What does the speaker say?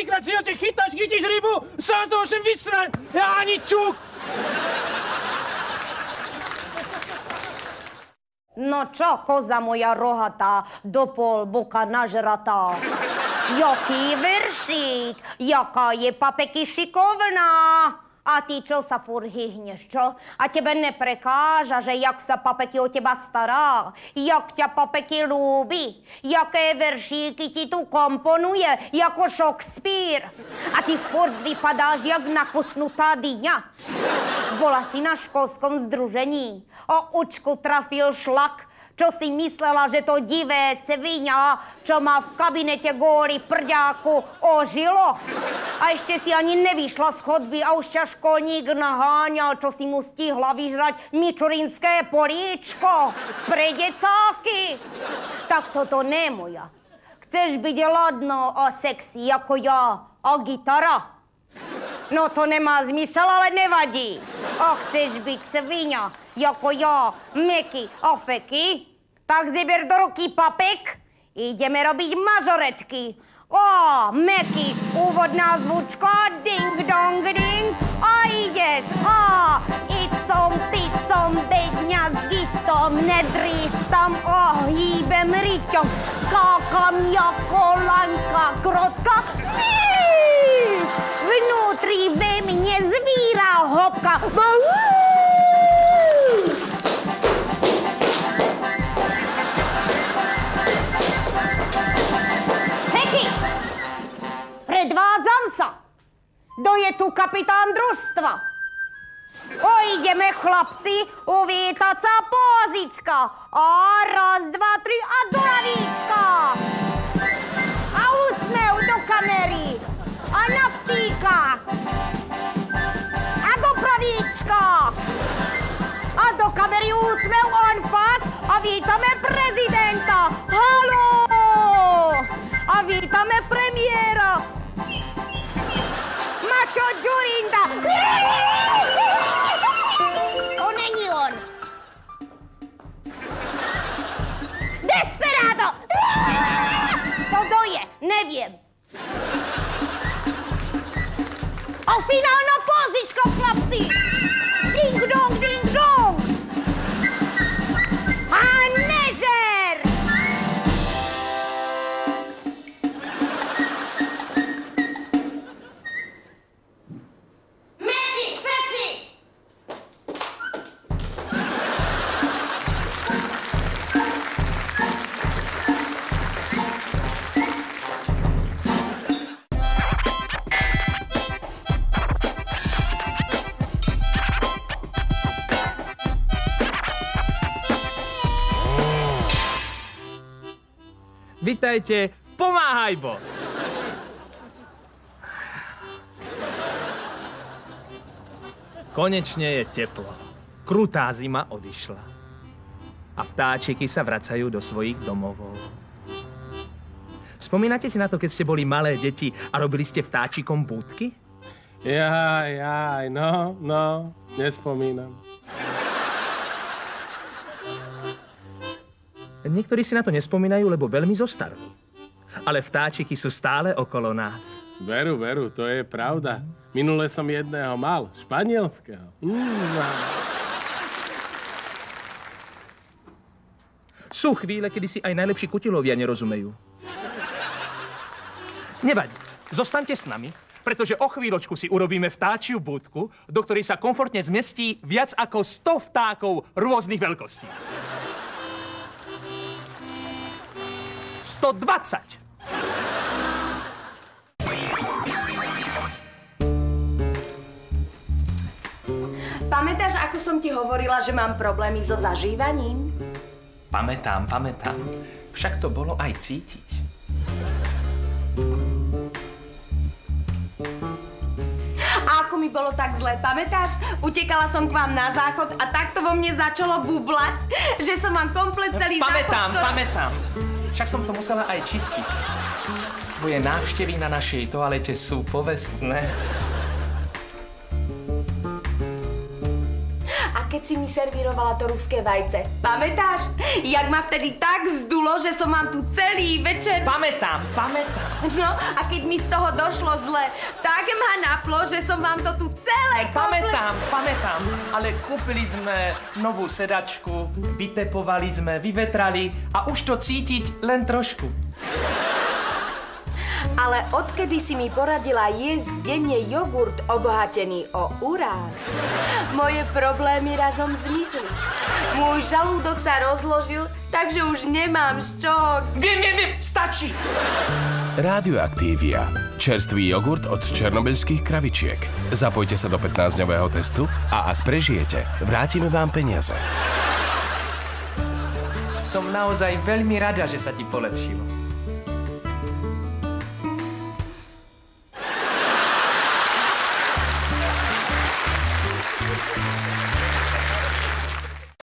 trikrát v živote chytíš rybu, sám z toho všem vysraň. Ja ani čuk. No čo, koza moja rohatá, do pol boka nažratá. Jaký veršík, jaká je papeky šikovná. A ty čo sa furt hyhneš, čo? A tebe neprekáža, že jak sa papeky o teba stará? Jak ťa papeky ľúbi? Jaké veršíky ti tu komponuje? Jako Šekspír? A ty furt vypadáš jak nakusnutá dyňa. Bola si na školskom združení. O učku trafil šlak. Čo si myslela, že to divé sviňa, čo má v kabinete góly prďáku, ožilo? A ešte si ani nevyšla z chodby a už ťa školník naháňal, čo si mu stihla vyžrať mičurinské políčko pre decáky. Tak toto ne moja. Chceš byť ladno a sexy ako ja a gitara? No to nemá zmysel, ale nevadí. A chceš byť sviňa jako ja, meky a feky? Tak zeber do ruky papek, ideme robiť mažoretky. O, meky, úvodná zvučka, ding dong ding. A ideš, icom, bedňa s gitom, nedrýs tam, hýbem riťom. Skákam jako laňka krotka, vnútri ve mne zvíra hopka. Predvádzam sa. Kto je tu kapitán družstva? Ideme, chlapci, uvítať sa pózička. A raz, dva, tri a do lavíčka. A úsmev do kamery. A na psíka. A do pravíčka. A do kamery úsmev on face. A vítame prezidenta. Haló. A vítame premiéra. Mačo Džurinda! To není on. Desperado! To kdo je? Neviem. A finálna pózička, chlapci! Ding dong, ding dong! A nežer! Vitajte, Pomáhajbo! Konečne je teplo. Krutá zima odišla. A vtáčiky sa vracajú do svojich domovov. Spomínate si na to, keď ste boli malé deti a robili ste vtáčikom búdky? Jaj, no, nespomínam. Niektorí si na to nespomínajú, lebo veľmi zostarli. Ale vtáčiky sú stále okolo nás. Veru, to je pravda. Minule som jedného mal, španielského. Sú chvíle, kedy si aj najlepší kutilovia nerozumejú. Nevadí, zostaňte s nami, pretože o chvíľočku si urobíme vtáčiu budku, do ktorej sa komfortne zmestí viac ako 100 vtákov rôznych veľkostí. 120. Pamätáš, ako som ti hovorila, že mám problémy so zažívaním? Pamätám. Však to bolo aj cítiť. A ako mi bolo tak zle, pamätáš? Utekala som k vám na záchod a takto vo mne začalo bublať, že som vám komplet celý záchod... Pamätám. Však som to musela aj čistiť. Tvoje návštevy na našej toalete sú povestné. A keď keď si mi servírovala to ruské vajce. Pamätáš? Jak ma vtedy tak zdulo, že som vám tu celý večer... Pamätám. No, a keď mi z toho došlo zle, tak ma naplo, že som vám to tu celé Pamätám. Ale kúpili sme novú sedačku, vytepovali sme, vyvetrali a už to cítiť len trošku. Ale odkedy si mi poradila jesť denne jogurt obohatený o urán, moje problémy razom zmizli. Môj žalúdok sa rozložil, takže už nemám z čoho... Viem, stačí! Radioaktívia. Čerstvý jogurt od černobylských kravičiek. Zapojte sa do 15-dňového testu a ak prežijete, vrátime vám peniaze. Som naozaj veľmi rada, že sa ti polepšilo.